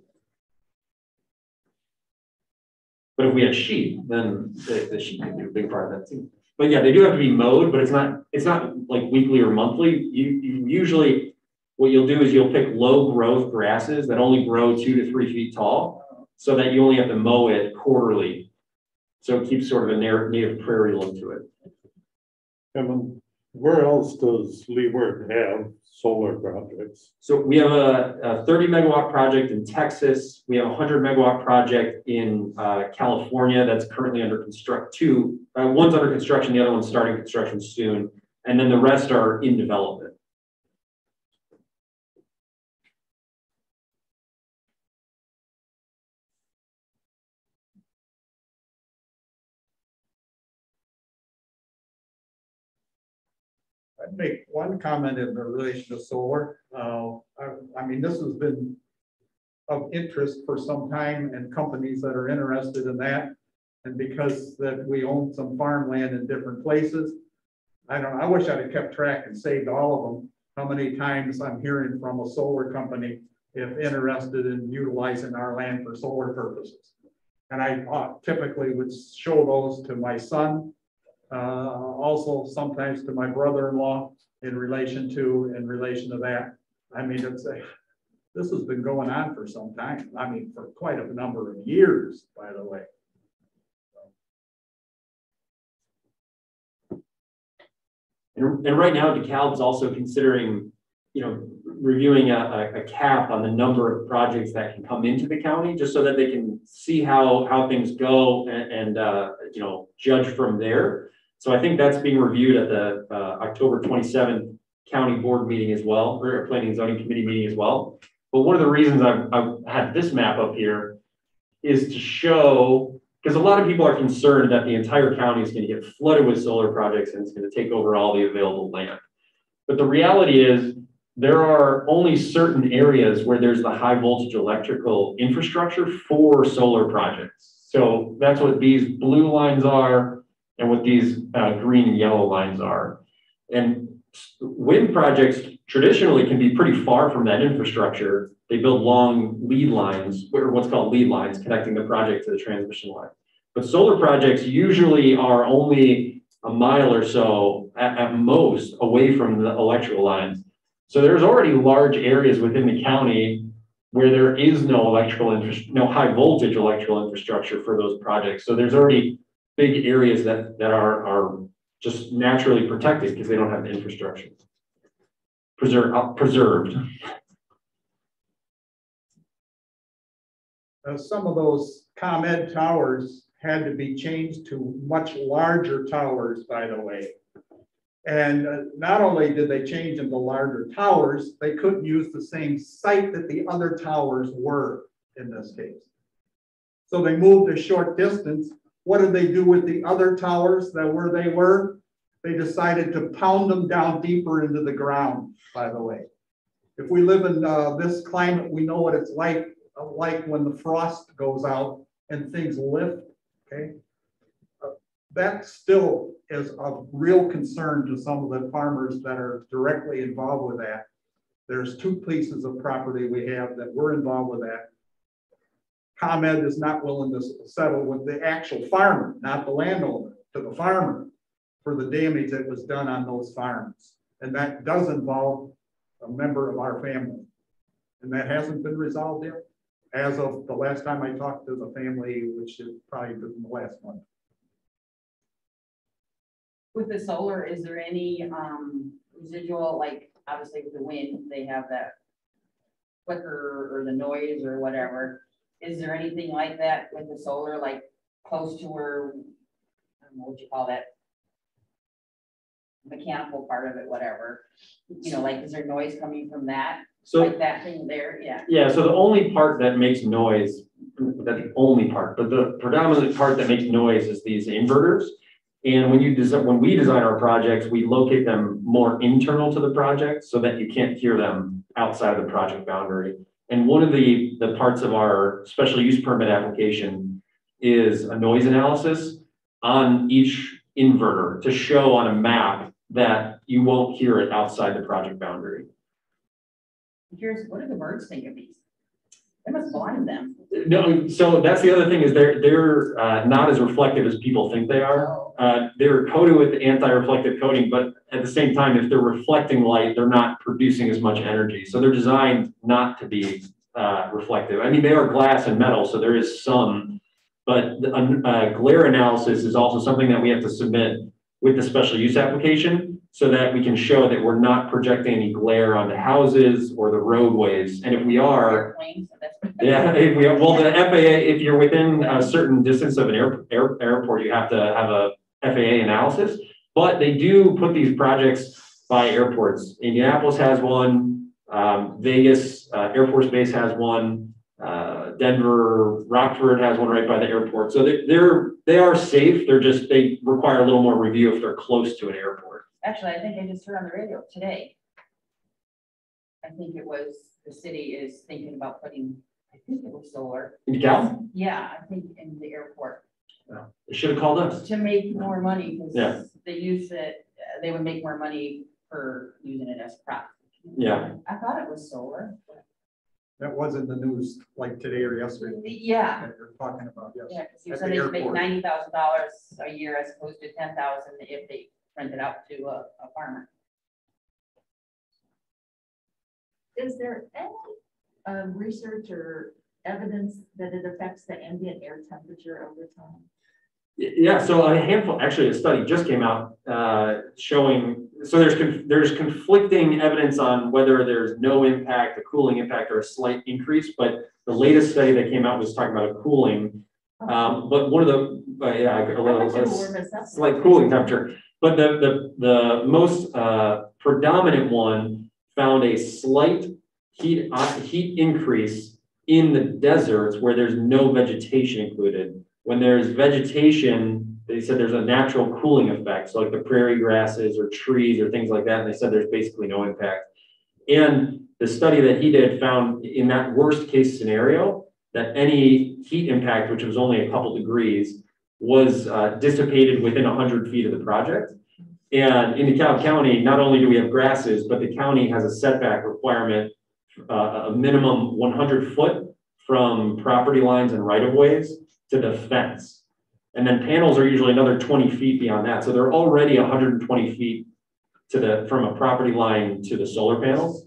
But if we had sheep, then the sheep could do a big part of that too. But yeah, they do have to be mowed, but it's not like weekly or monthly. You usually, what you'll do is you'll pick low growth grasses that only grow 2 to 3 feet tall, so that you only have to mow it quarterly. So it keeps sort of a native prairie look to it. And where else does Leeward have solar projects? So we have a 30 megawatt project in Texas. We have a 100 megawatt project in California that's currently under construction. One's under construction, the other one's starting construction soon. And then the rest are in development. I'd make one comment in relation to solar. I mean, this has been of interest for some time, and companies that are interested in that. And because that we own some farmland in different places, I wish I'd have kept track and saved all of them. How many times I'm hearing from a solar company if interested in utilizing our land for solar purposes. And I typically would show those to my son Also sometimes to my brother-in-law in relation to that. I mean, this has been going on for some time. I mean, for quite a number of years, by the way. And right now, DeKalb's also considering, reviewing a cap on the number of projects that can come into the county, just so that they can see how things go and judge from there. So I think that's being reviewed at the October 27th county board meeting as well, or planning and zoning committee meeting as well. But one of the reasons I've had this map up here is to show, because a lot of people are concerned that the entire county is going to get flooded with solar projects and it's going to take over all the available land. But the reality is there are only certain areas where there's the high voltage electrical infrastructure for solar projects. So that's what these blue lines are and what these green and yellow lines are. And wind projects traditionally can be pretty far from that infrastructure. They build long lead lines, or what's called lead lines, connecting the project to the transmission line. But solar projects usually are only a mile or so at most away from the electrical lines. So there's already large areas within the county where there is no high voltage electrical infrastructure for those projects. So there's already big areas that are just naturally protected because they don't have the infrastructure preserved. Some of those ComEd towers had to be changed to much larger towers, by the way. And not only did they change into larger towers, they couldn't use the same site that the other towers were in this case. So they moved a short distance. What did they do with the other towers that where they were? They decided to pound them down deeper into the ground, by the way. If we live in this climate, we know what it's like when the frost goes out and things lift, okay? That still is of real concern to some of the farmers that are directly involved with that. There's two pieces of property we have that we're involved with that. ComEd is not willing to settle with the actual farmer, not the landowner, to the farmer for the damage that was done on those farms. And that does involve a member of our family. And that hasn't been resolved yet, as of the last time I talked to the family, which is probably the last month. With the solar, is there any residual, like obviously with the wind, they have that flicker or the noise or whatever. Is there anything like that with the solar, like close to where, I don't know what you call that, mechanical part of it, whatever, like is there noise coming from that? So like that thing there, yeah. Yeah, so the only part that makes noise, not the only part, but the predominant part that makes noise is these inverters. And when we design our projects, we locate them more internal to the project so that you can't hear them outside of the project boundary. And one of the parts of our special use permit application is a noise analysis on each inverter to show on a map that you won't hear it outside the project boundary. Here's, what do the birds think of these? They must blind them. No, so that's the other thing is they're not as reflective as people think they are. They're coated with anti-reflective coating, but at the same time, if they're reflecting light, they're not producing as much energy. So they're designed not to be reflective. I mean, they are glass and metal, so there is some, but glare analysis is also something that we have to submit with the special use application so that we can show that we're not projecting any glare onto houses or the roadways. And if we are, yeah, if we are, well, the FAA, if you're within a certain distance of an airport, you have to have a FAA analysis, but they do put these projects by airports. Indianapolis has one, Vegas Air Force Base has one, Denver, Rockford has one right by the airport. So they are safe. They require a little more review if they're close to an airport. Actually, I think I just heard on the radio today. I think it was the city is thinking about putting, I think it was solar. In DeKalb? Yeah, I think in the airport. They should have called us. To make more money because yeah. They use it, they would make more money for using it as crop. Yeah. I thought it was solar. That was in the news like today or yesterday. Yeah, That you're talking about, yes. yeah, because you At said the they could make airport. $90,000 a year as opposed to 10,000 if they rent it out to a farmer. Is there any research or evidence that it affects the ambient air temperature over time? Yeah, so a handful, actually a study just came out showing, so there's conflicting evidence on whether there's no impact, a cooling impact, or a slight increase, but the latest study that came out was talking about a cooling, but one of the, a slight cooling temperature, but the most predominant one found a slight heat increase in the deserts where there's no vegetation included. When there's vegetation, they said there's a natural cooling effect. So like the prairie grasses or trees or things like that, and they said there's basically no impact. And the study that he did found in that worst case scenario that any heat impact, which was only a couple degrees, was dissipated within 100 feet of the project. And in DeKalb County, not only do we have grasses, but the county has a setback requirement, a minimum 100 foot from property lines and right-of-ways to the fence. And then panels are usually another 20 feet beyond that. So they're already 120 feet from a property line to the solar panels.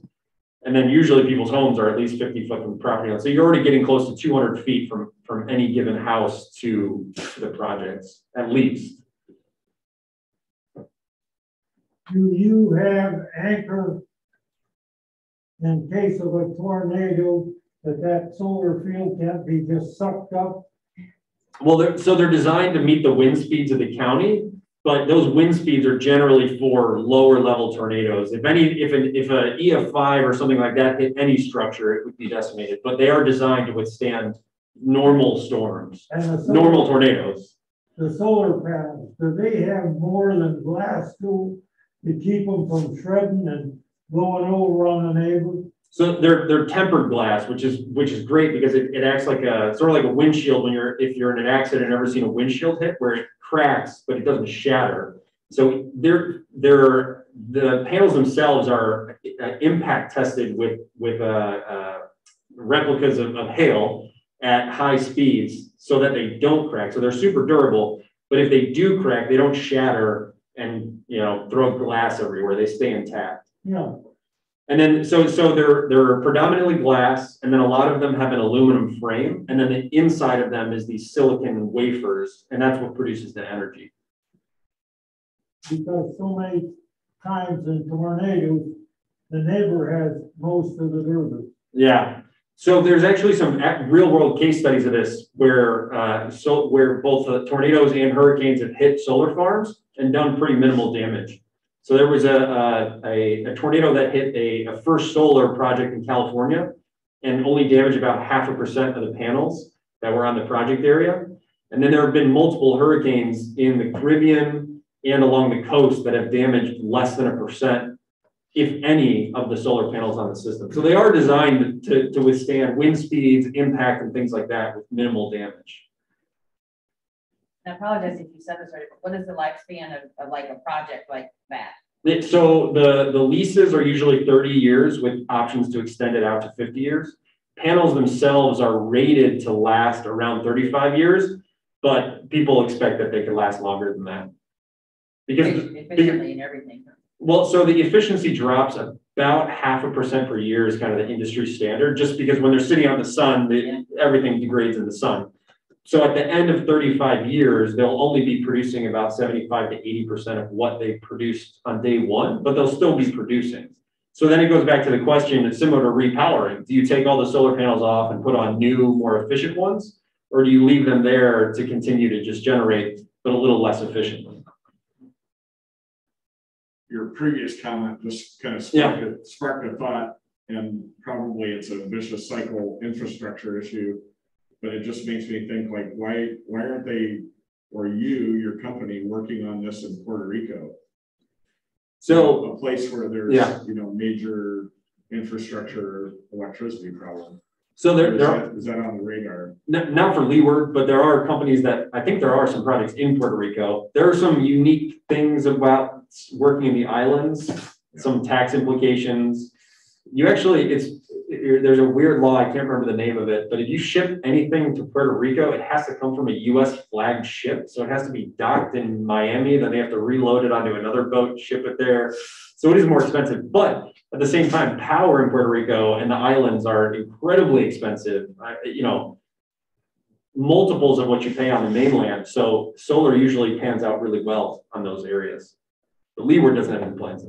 And then usually people's homes are at least 50 foot from the property line. So you're already getting close to 200 feet from any given house to the projects, at least. Do you have anchor in case of a tornado that solar field can't be just sucked up? Well, they're designed to meet the wind speeds of the county, but those wind speeds are generally for lower level tornadoes. If an EF5 or something like that hit any structure, it would be decimated, but they are designed to withstand normal storms, normal tornadoes. The solar panels, do they have more than glass to keep them from shredding and blowing over on the neighbor? So they're tempered glass, which is great because it acts like sort of like a windshield if you're in an accident and ever seen a windshield hit where it cracks but it doesn't shatter. So the panels themselves are impact tested with replicas of hail at high speeds so that they don't crack. So they're super durable, but if they do crack, they don't shatter and throw glass everywhere. They stay intact. Yeah. And then, so they're predominantly glass, and then a lot of them have an aluminum frame, and then the inside of them is these silicon wafers, and that's what produces the energy. Because so many times in tornadoes, the neighbor has most of the damage. Yeah. So there's actually some real world case studies of this where both tornadoes and hurricanes have hit solar farms and done pretty minimal damage. So there was a tornado that hit a First Solar project in California and only damaged about 0.5% of the panels that were on the project area. And then there have been multiple hurricanes in the Caribbean and along the coast that have damaged less than 1%, if any, of the solar panels on the system. So they are designed to withstand wind speeds, impact, and things like that with minimal damage. I apologize if you said this already, but what is the lifespan of like a project like that? So the leases are usually 30 years with options to extend it out to 50 years. Panels themselves are rated to last around 35 years, but people expect that they can last longer than that. Because efficiently and everything. Well, so the efficiency drops about 0.5% per year is kind of the industry standard, just because when they're sitting out in the sun, everything degrades in the sun. So at the end of 35 years, they'll only be producing about 75 to 80% of what they produced on day one, but they'll still be producing. So then it goes back to the question, it's similar to repowering. Do you take all the solar panels off and put on new, more efficient ones? Or do you leave them there to continue to just generate, but a little less efficiently? Your previous comment just kind of sparked a thought, and probably it's a vicious cycle infrastructure issue. But it just makes me think, like, why aren't they, or your company, working on this in Puerto Rico? So a place where there's major infrastructure electricity problem. So is that on the radar? Not for Leeward, but there are companies that I think there are some projects in Puerto Rico. There are some unique things about working in the islands, some tax implications. You actually, there's a weird law, I can't remember the name of it, but if you ship anything to Puerto Rico, it has to come from a US flagged ship. So it has to be docked in Miami, then they have to reload it onto another boat, ship it there. So it is more expensive, but at the same time, power in Puerto Rico and the islands are incredibly expensive, you know, multiples of what you pay on the mainland. So solar usually pans out really well on those areas. But Leeward doesn't have any plans.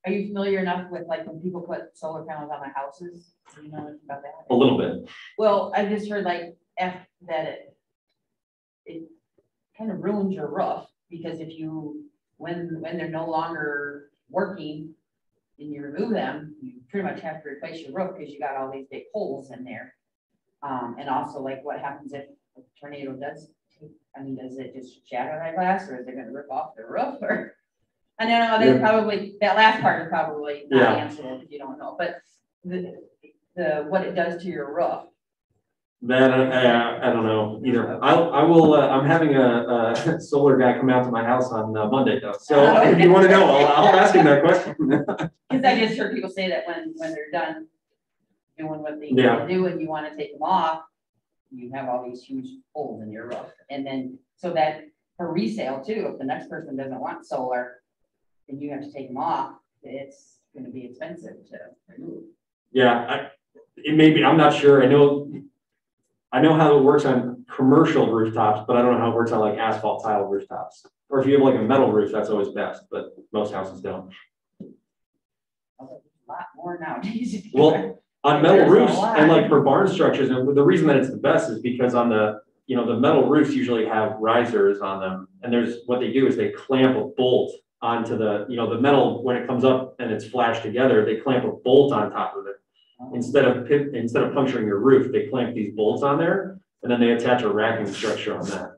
Are you familiar enough with like when people put solar panels on their houses? Do you know anything about that? A little bit. Well, I just heard like that it kind of ruins your roof, because if you, when they're no longer working and you remove them, you pretty much have to replace your roof because you got all these big holes in there. And also like what happens if a tornado does, I mean, does it just shatter that glass, or is it gonna rip off the roof? Or I don't know, they probably, that last part is probably not answerable if you don't know, but the what it does to your roof. That I don't know either. I will. I'm having a solar guy come out to my house on Monday though. So if you want to know, I'll ask him that question. Because I just heard people say that when they're done doing what they need to do and you want to take them off, you have all these huge holes in your roof. And then so that for resale too, if the next person doesn't want solar and you have to take them off, it's going to be expensive to remove. Yeah, it may be. I'm not sure. I know how it works on commercial rooftops, but I don't know how it works on like asphalt tile rooftops. Or if you have like a metal roof, that's always best, but most houses don't. A lot more nowadays. Well, on metal roofs and like for barn structures, and the reason that it's the best is because on the, you know, the metal roofs usually have risers on them. And there's, what they do is they clamp a bolt onto the, you know, the metal, when it comes up and it's flashed together, they clamp a bolt on top of it. Instead of puncturing your roof, they clamp these bolts on there, and then they attach a racking structure on that.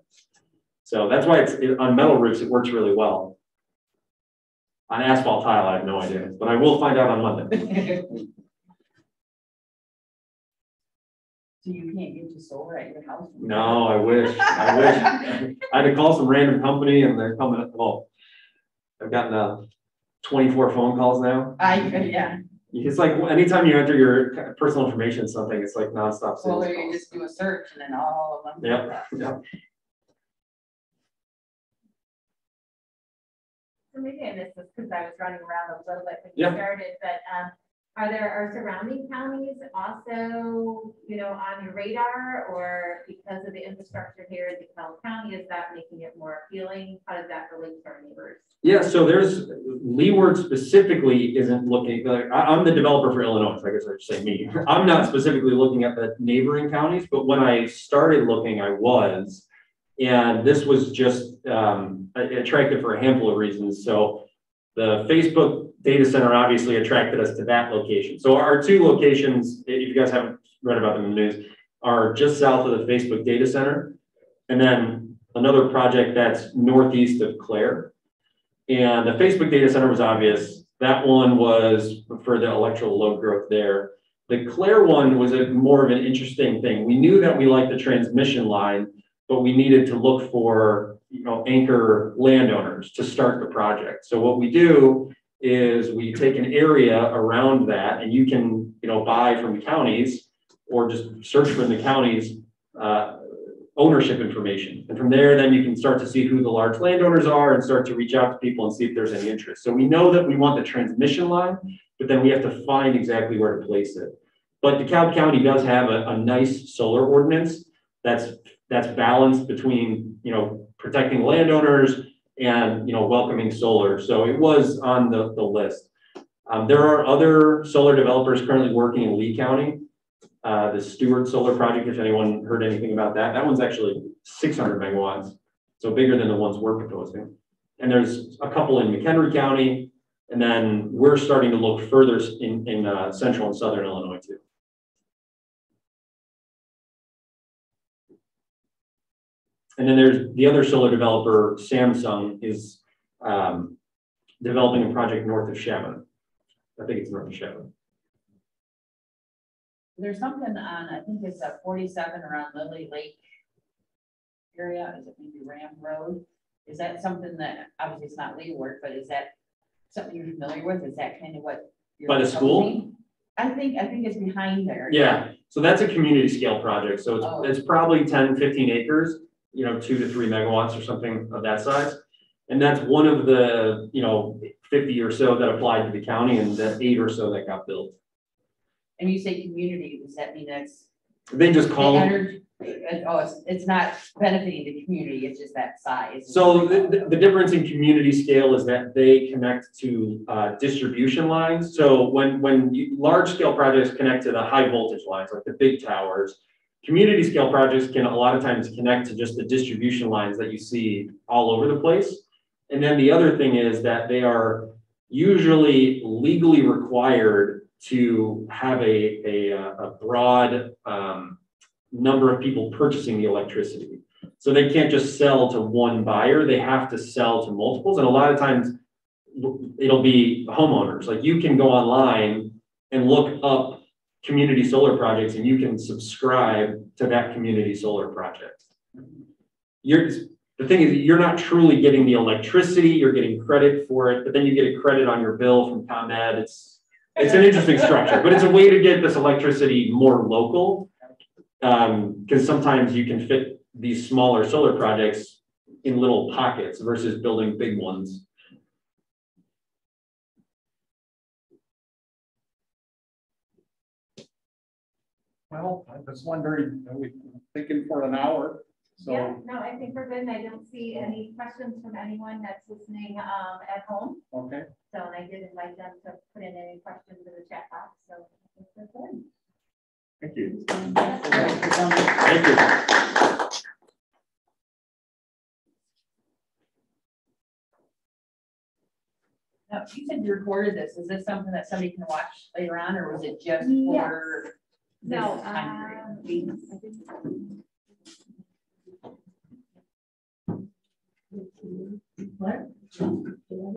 So that's why on metal roofs, it works really well. On asphalt tile, I have no idea, but I will find out on Monday. So you can't get to solar at your house? No, I wish. I had to call some random company, and they're coming up. Well, I've gotten 24 phone calls now. Yeah. It's like anytime you enter your personal information in something, it's like nonstop sales. Well, you just do a search and then all of them. Yep. Yep. So maybe I missed this because I was running around a little bit when you started, but are surrounding counties also, you know, on your radar, or because of the infrastructure here in DeKalb County, is that making it more appealing? How does that relate to our neighbors? Yeah, so there's Leeward specifically isn't looking, like, I'm the developer for Illinois, so I guess I should say me. I'm not specifically looking at the neighboring counties, but when I started looking, I was, and this was just attractive for a handful of reasons. So the Facebook data center obviously attracted us to that location. So our two locations, if you guys haven't read about them in the news, are just south of the Facebook data center, and then another project that's northeast of Clare. And the Facebook data center was obvious. That one was for the electrical load growth there. The Clare one was more of an interesting thing. We knew that we liked the transmission line, but we needed to look for, you know, anchor landowners to start the project. So what we do is we take an area around that, and you can, you know, buy from counties or just search from the counties ownership information. And from there, then you can start to see who the large landowners are and start to reach out to people and see if there's any interest. So we know that we want the transmission line, but then we have to find exactly where to place it. But DeKalb County does have a nice solar ordinance that's balanced between, you know, protecting landowners and, you know, welcoming solar. So it was on the list. There are other solar developers currently working in Lee County. The Stuart solar project, if anyone heard anything about that, that one's actually 600 megawatts. So bigger than the ones we're proposing. And there's a couple in McHenry County. And then we're starting to look further in central and southern Illinois too. And then there's the other solar developer, Samsung, is developing a project north of Shannon. I think it's north of Shannon. There's something on, I think it's 47 around Lily Lake area. Is it maybe Ram Road? Is that something that, obviously it's not Leeward, but is that something you're familiar with? Is that kind of what you're by the school? I think it's behind there. Yeah, so that's a community scale project, so Oh. it's probably 10, 15 acres, 2 to 3 megawatts or something of that size. And that's one of the, 50 or so that applied to the county and the 8 or so that got built. And you say community, does that mean that's They just the call them. energy? It's not benefiting the community, it's just that size. So the difference in community scale is that they connect to distribution lines. So when large scale projects connect to the high voltage lines, like the big towers, community scale projects can a lot of times connect to just the distribution lines that you see all over the place. And then the other thing is that they are usually legally required to have a broad number of people purchasing the electricity. So they can't just sell to one buyer, they have to sell to multiples. And a lot of times it'll be homeowners. Like you can go online and look up community solar projects and you can subscribe to that community solar project. The thing is, you're not truly getting the electricity, you're getting credit for it, but then you get a credit on your bill from ComEd. It's an interesting structure, but it's a way to get this electricity more local. Because sometimes you can fit these smaller solar projects in little pockets versus building big ones. Well, I was wondering, are we thinking for an hour? So, Yeah, no, I think we're good. And I don't see any questions from anyone that's listening at home. okay. So, and I did invite them to put in any questions in the chat box. So I think we're good. Thank you. Thank you. Now, you said you recorded this. Is this something that somebody can watch later on, or was it just Yes. for this No, time period? What?